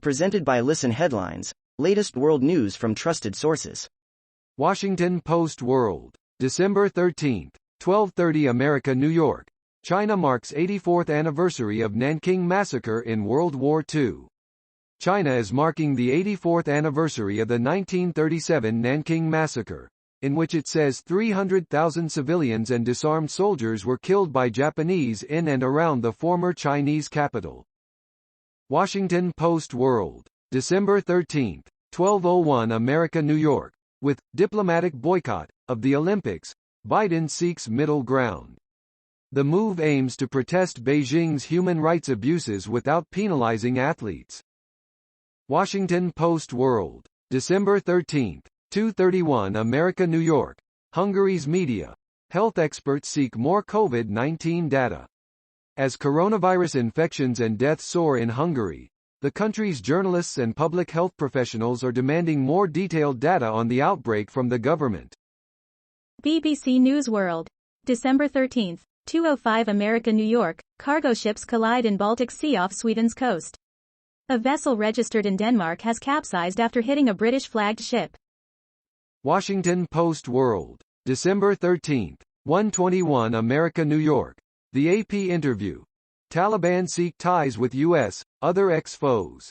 Presented by Listen Headlines, latest world news from trusted sources. Washington Post World, December 13, 12:30 America, New York. China marks 84th anniversary of Nanking Massacre in World War II. China is marking the 84th anniversary of the 1937 Nanking Massacre, in which it says 300,000 civilians and disarmed soldiers were killed by Japanese in and around the former Chinese capital. Washington Post World, December 13, 12:01 America, New York. With diplomatic boycott of the Olympics, Biden seeks middle ground. The move aims to protest Beijing's human rights abuses without penalizing athletes. Washington Post World, December 13, 2:31 America, New York. Hungary's media. Health experts seek more COVID-19 data. As coronavirus infections and deaths soar in Hungary, the country's journalists and public health professionals are demanding more detailed data on the outbreak from the government. BBC News World, December 13, 2:05 America, New York. Cargo ships collide in Baltic Sea off Sweden's coast. A vessel registered in Denmark has capsized after hitting a British-flagged ship. Washington Post World, December 13, 1:21 America, New York. The AP interview. Taliban seek ties with U.S., other ex-foes.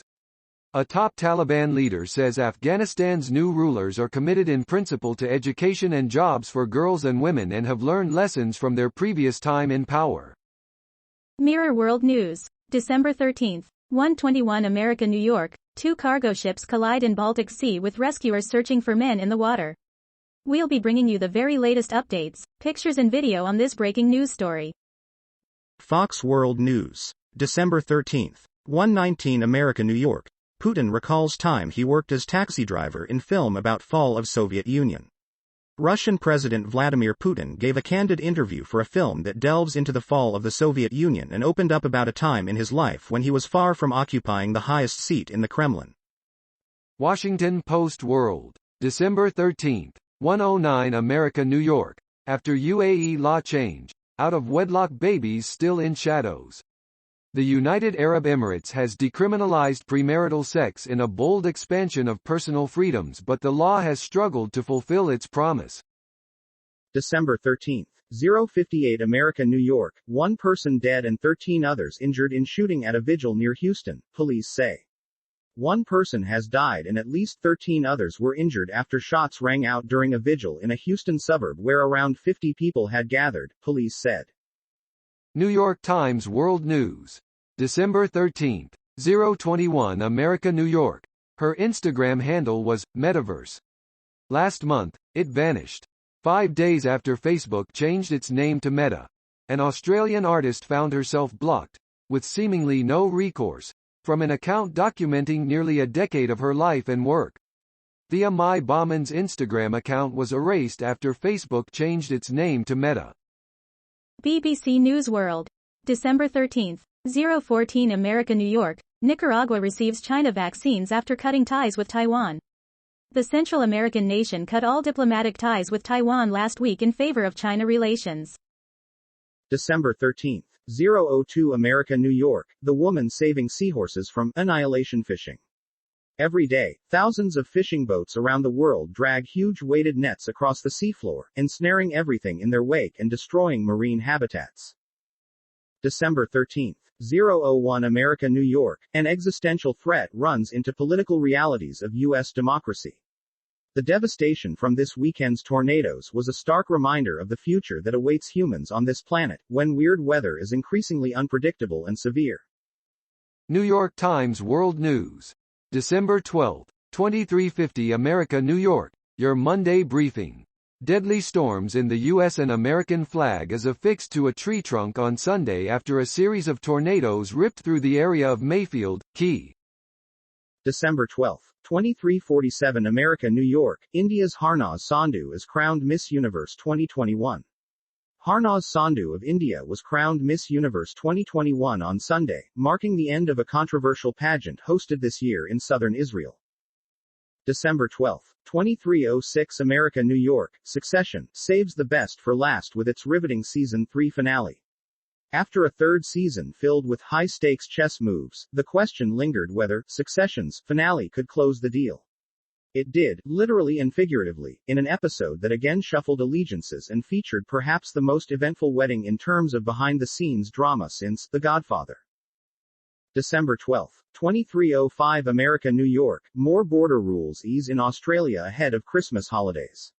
A top Taliban leader says Afghanistan's new rulers are committed in principle to education and jobs for girls and women and have learned lessons from their previous time in power. Mirror World News, December 13, 1:21 America, New York. Two cargo ships collide in Baltic Sea with rescuers searching for men in the water. We'll be bringing you the very latest updates, pictures and video on this breaking news story. Fox World News, December 13, 1:19 America, New York. Putin recalls time he worked as taxi driver in film about fall of Soviet Union. Russian President Vladimir Putin gave a candid interview for a film that delves into the fall of the Soviet Union and opened up about a time in his life when he was far from occupying the highest seat in the Kremlin. Washington Post World, December 13, 1:09 America, New York. After UAE law change, out-of-wedlock babies still in shadows. The United Arab Emirates has decriminalized premarital sex in a bold expansion of personal freedoms, but the law has struggled to fulfill its promise. December 13, 0:58 America, New York. One person dead and 13 others injured in shooting at a vigil near Houston, police say. One person has died and at least 13 others were injured after shots rang out during a vigil in a Houston suburb where around 50 people had gathered, police said. New York Times World News, December 13, 0:21 America, New York. Her Instagram handle was Metaverse. Last month, it vanished. 5 days after Facebook changed its name to Meta, an Australian artist found herself blocked, with seemingly no recourse, from an account documenting nearly a decade of her life and work. Thea Mai Bauman's Instagram account was erased after Facebook changed its name to Meta. BBC News World, December 13, 0:14 America, New York. Nicaragua receives China vaccines after cutting ties with Taiwan. The Central American nation cut all diplomatic ties with Taiwan last week in favor of China relations. December 13, 0:02 America, New York. The woman saving seahorses from annihilation fishing. Every day, thousands of fishing boats around the world drag huge weighted nets across the seafloor, ensnaring everything in their wake and destroying marine habitats. December 13, 0:01 America, New York. An existential threat runs into political realities of U.S. democracy. The devastation from this weekend's tornadoes was a stark reminder of the future that awaits humans on this planet, when weird weather is increasingly unpredictable and severe. New York Times World News, December 12, 23:50 America, New York. Your Monday briefing. Deadly storms in the U.S. and American flag is affixed to a tree trunk on Sunday after a series of tornadoes ripped through the area of Mayfield, Key. December 12, 23:47 America, New York. India's Harnaz Sandhu is crowned Miss Universe 2021. Harnaz Sandhu of India was crowned Miss Universe 2021 on Sunday, marking the end of a controversial pageant hosted this year in southern Israel. December 12, 23:06 America, New York. Succession saves the best for last with its riveting Season 3 finale. After a third season filled with high-stakes chess moves, the question lingered whether Succession's finale could close the deal. It did, literally and figuratively, in an episode that again shuffled allegiances and featured perhaps the most eventful wedding in terms of behind-the-scenes drama since The Godfather. December 12, 2305 America, New York, more border rules ease in Australia ahead of Christmas holidays.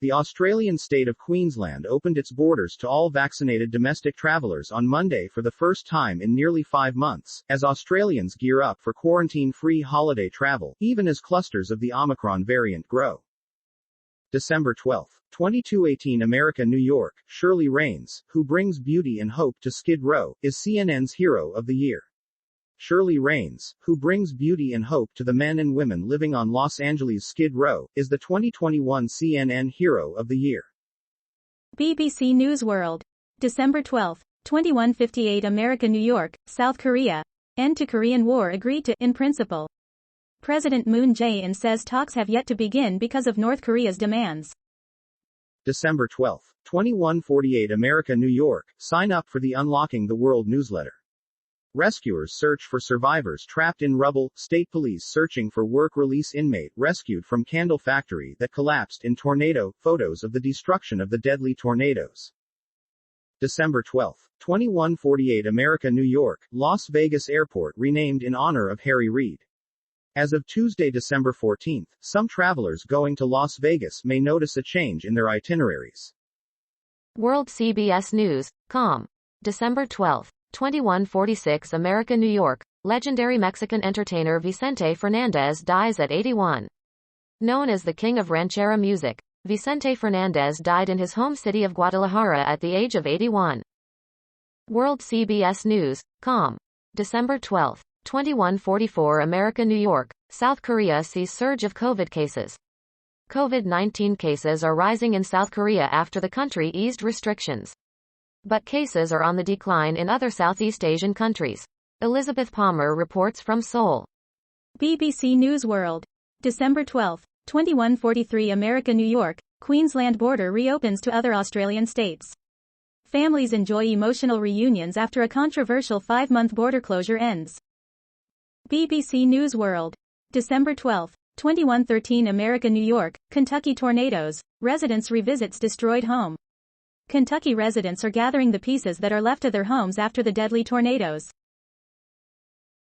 The Australian state of Queensland opened its borders to all vaccinated domestic travellers on Monday for the first time in nearly 5 months, as Australians gear up for quarantine-free holiday travel, even as clusters of the Omicron variant grow. December 12, 2218 America, New York, Shirley Raines, who brings beauty and hope to Skid Row, is CNN's Hero of the Year. Shirley Raines, who brings beauty and hope to the men and women living on Los Angeles' Skid Row, is the 2021 CNN Hero of the Year. BBC News World. December 12, 2158 America, New York, South Korea. End to Korean War agreed to, in principle. President Moon Jae-in says talks have yet to begin because of North Korea's demands. December 12, 2148 America, New York, sign up for the Unlocking the World newsletter. Rescuers search for survivors trapped in rubble, state police searching for work release inmate rescued from candle factory that collapsed in tornado, photos of the destruction of the deadly tornadoes. December 12, 2148 America, New York, Las Vegas Airport renamed in honor of Harry Reid. As of Tuesday, December 14, some travelers going to Las Vegas may notice a change in their itineraries. World CBS News, com. December 12. 2146 America, New York, legendary Mexican entertainer Vicente Fernandez dies at 81. Known as the King of Ranchera music, Vicente Fernandez died in his home city of Guadalajara at the age of 81. World CBS News, com. December 12, 2144 America, New York, South Korea sees surge of COVID cases. COVID-19 cases are rising in South Korea after the country eased restrictions. But cases are on the decline in other Southeast Asian countries. Elizabeth Palmer reports from Seoul. BBC News World. December 12, 2143 America, New York, Queensland border reopens to other Australian states. Families enjoy emotional reunions after a controversial 5-month border closure ends. BBC News World. December 12, 2113 America, New York, Kentucky tornadoes, residents revisits destroyed home. Kentucky residents are gathering the pieces that are left of their homes after the deadly tornadoes.